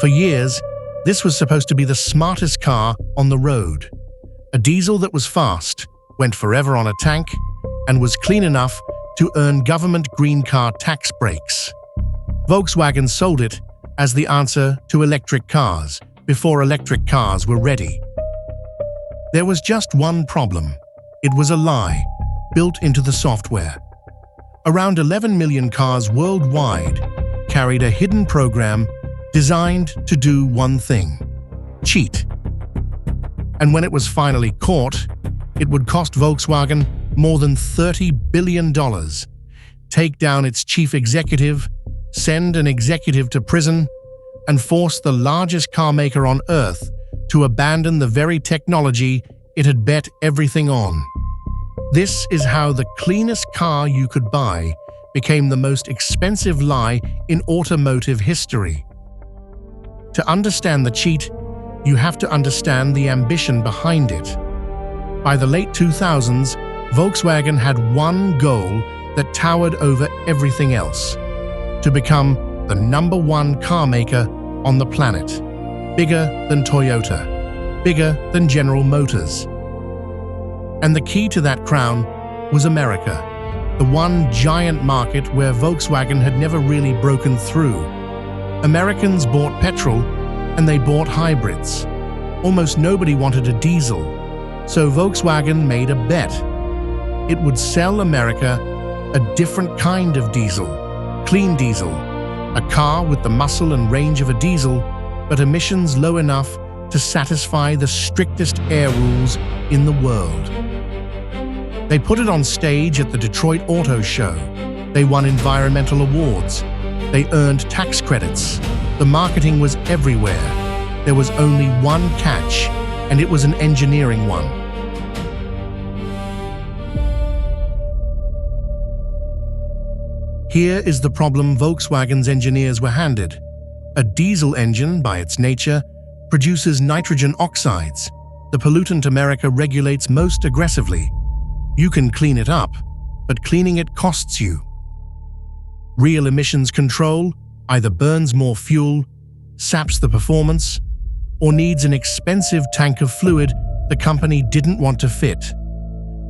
For years, this was supposed to be the smartest car on the road. A diesel that was fast, went forever on a tank, and was clean enough to earn government green car tax breaks. Volkswagen sold it as the answer to electric cars before electric cars were ready. There was just one problem. It was a lie, built into the software. Around 11 million cars worldwide carried a hidden program designed to do one thing: cheat. And when it was finally caught, it would cost Volkswagen more than $30 billion, take down its chief executive, send an executive to prison, and force the largest car maker on Earth to abandon the very technology it had bet everything on. This is how the cleanest car you could buy became the most expensive lie in automotive history. To understand the cheat, you have to understand the ambition behind it. By the late 2000s, Volkswagen had one goal that towered over everything else: to become the #1 car maker on the planet. Bigger than Toyota, bigger than General Motors. And the key to that crown was America, the one giant market where Volkswagen had never really broken through. Americans bought petrol and they bought hybrids. Almost nobody wanted a diesel, so Volkswagen made a bet. It would sell America a different kind of diesel, clean diesel, a car with the muscle and range of a diesel, but emissions low enough to satisfy the strictest air rules in the world. They put it on stage at the Detroit Auto Show. They won environmental awards. They earned tax credits. The marketing was everywhere. There was only one catch, and it was an engineering one. Here is the problem Volkswagen's engineers were handed. A diesel engine, by its nature, produces nitrogen oxides, the pollutant America regulates most aggressively. You can clean it up, but cleaning it costs you. Real emissions control either burns more fuel, saps the performance, or needs an expensive tank of fluid the company didn't want to fit.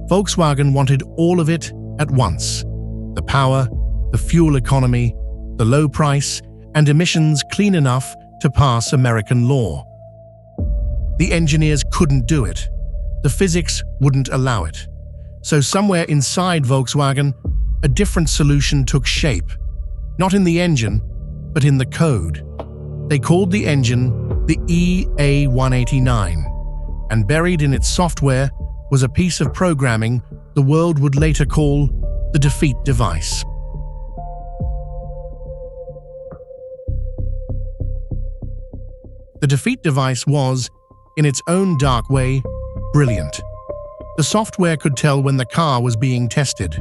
Volkswagen wanted all of it at once: the power, the fuel economy, the low price, and emissions clean enough to pass American law. The engineers couldn't do it. The physics wouldn't allow it. So somewhere inside Volkswagen, a different solution took shape. Not in the engine, but in the code. They called the engine the EA189, and buried in its software was a piece of programming the world would later call the defeat device. The defeat device was, in its own dark way, brilliant. The software could tell when the car was being tested.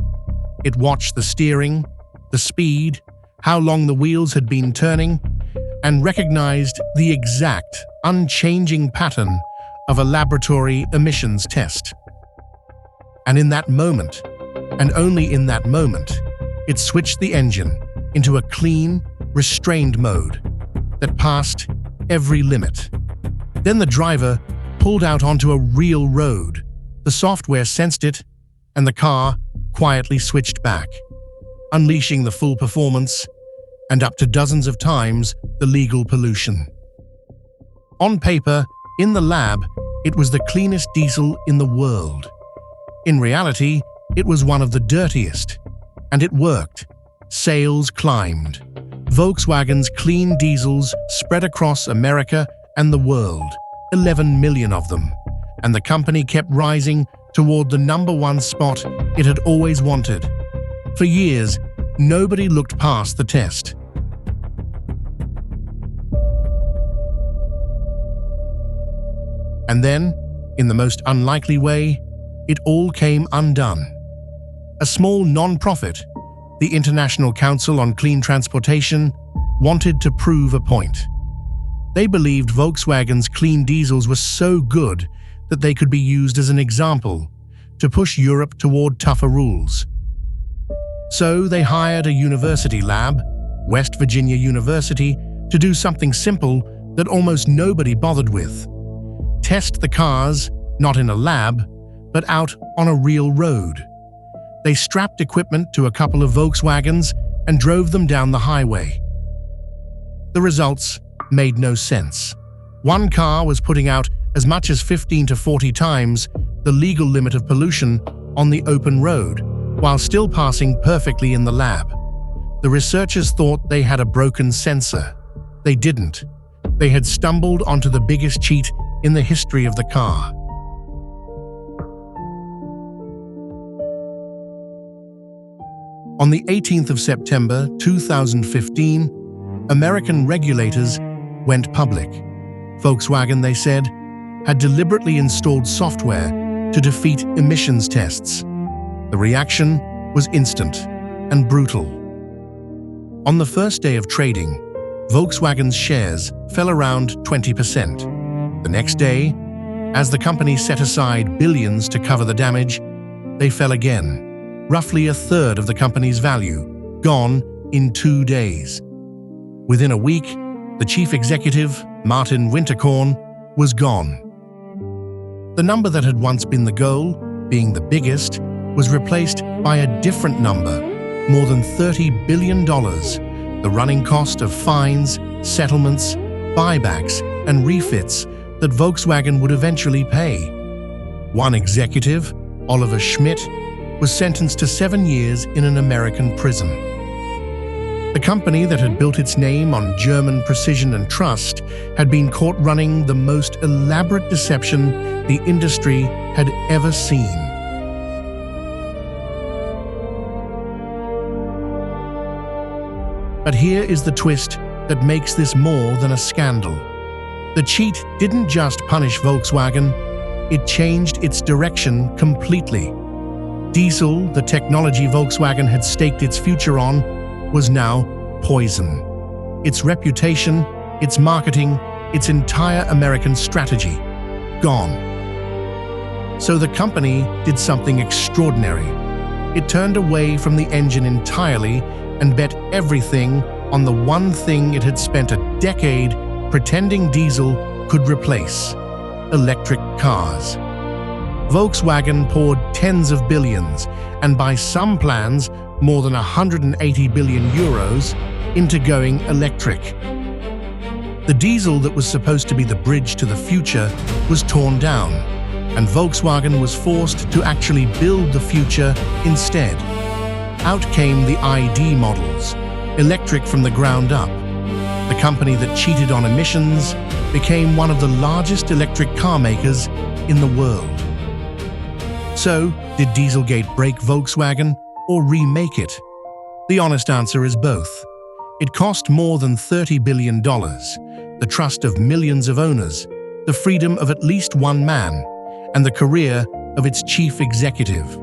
It watched the steering, the speed, how long the wheels had been turning, and recognized the exact, unchanging pattern of a laboratory emissions test. And in that moment, and only in that moment, it switched the engine into a clean, restrained mode that passed every limit. Then the driver pulled out onto a real road. The software sensed it, and the car quietly switched back, unleashing the full performance and up to dozens of times the legal pollution. On paper, in the lab, it was the cleanest diesel in the world. In reality, it was one of the dirtiest, and it worked. Sales climbed. Volkswagen's clean diesels spread across America and the world, 11 million of them, and the company kept rising toward the #1 spot it had always wanted. For years, nobody looked past the test. And then, in the most unlikely way, it all came undone. A small non-profit, the International Council on Clean Transportation, wanted to prove a point. They believed Volkswagen's clean diesels were so good that they could be used as an example to push Europe toward tougher rules. So they hired a university lab, West Virginia University, to do something simple that almost nobody bothered with. Test the cars, not in a lab, but out on a real road. They strapped equipment to a couple of Volkswagens and drove them down the highway. The results made no sense. One car was putting out as much as 15 to 40 times the legal limit of pollution on the open road, while still passing perfectly in the lab. The researchers thought they had a broken sensor. They didn't. They had stumbled onto the biggest cheat in the history of the car. On the 18th of September 2015, American regulators went public. Volkswagen, they said, had deliberately installed software to defeat emissions tests. The reaction was instant and brutal. On the first day of trading, Volkswagen's shares fell around 20%. The next day, as the company set aside billions to cover the damage, they fell again, roughly a third of the company's value, gone in 2 days. Within a week, the chief executive, Martin Winterkorn, was gone. The number that had once been the goal, being the biggest, was replaced by a different number, more than $30 billion, the running cost of fines, settlements, buybacks, and refits that Volkswagen would eventually pay. One executive, Oliver Schmidt, was sentenced to 7 years in an American prison. The company that had built its name on German precision and trust had been caught running the most elaborate deception the industry had ever seen. But here is the twist that makes this more than a scandal. The cheat didn't just punish Volkswagen, it changed its direction completely. Diesel, the technology Volkswagen had staked its future on, was now poison. Its reputation, its marketing, its entire American strategy, gone. So the company did something extraordinary. It turned away from the engine entirely and bet everything on the one thing it had spent a decade pretending diesel could replace: electric cars. Volkswagen poured tens of billions, and by some plans, more than 180 billion euros, into going electric. The diesel that was supposed to be the bridge to the future was torn down, and Volkswagen was forced to actually build the future instead. Out came the ID models, electric from the ground up. The company that cheated on emissions became one of the largest electric car makers in the world. So, did Dieselgate break Volkswagen or remake it? The honest answer is both. It cost more than $30 billion, the trust of millions of owners, the freedom of at least one man, and the career of its chief executive.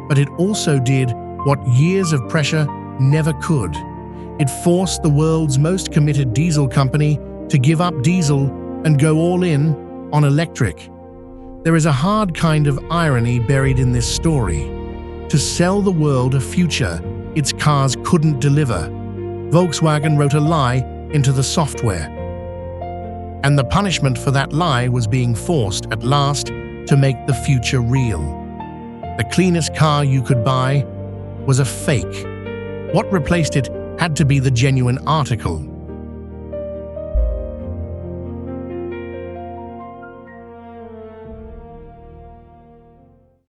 But it also did what years of pressure never could. It forced the world's most committed diesel company to give up diesel and go all in on electric. There is a hard kind of irony buried in this story. To sell the world a future its cars couldn't deliver, Volkswagen wrote a lie into the software. And the punishment for that lie was being forced at last to make the future real. The cleanest car you could buy was a fake. What replaced it had to be the genuine article.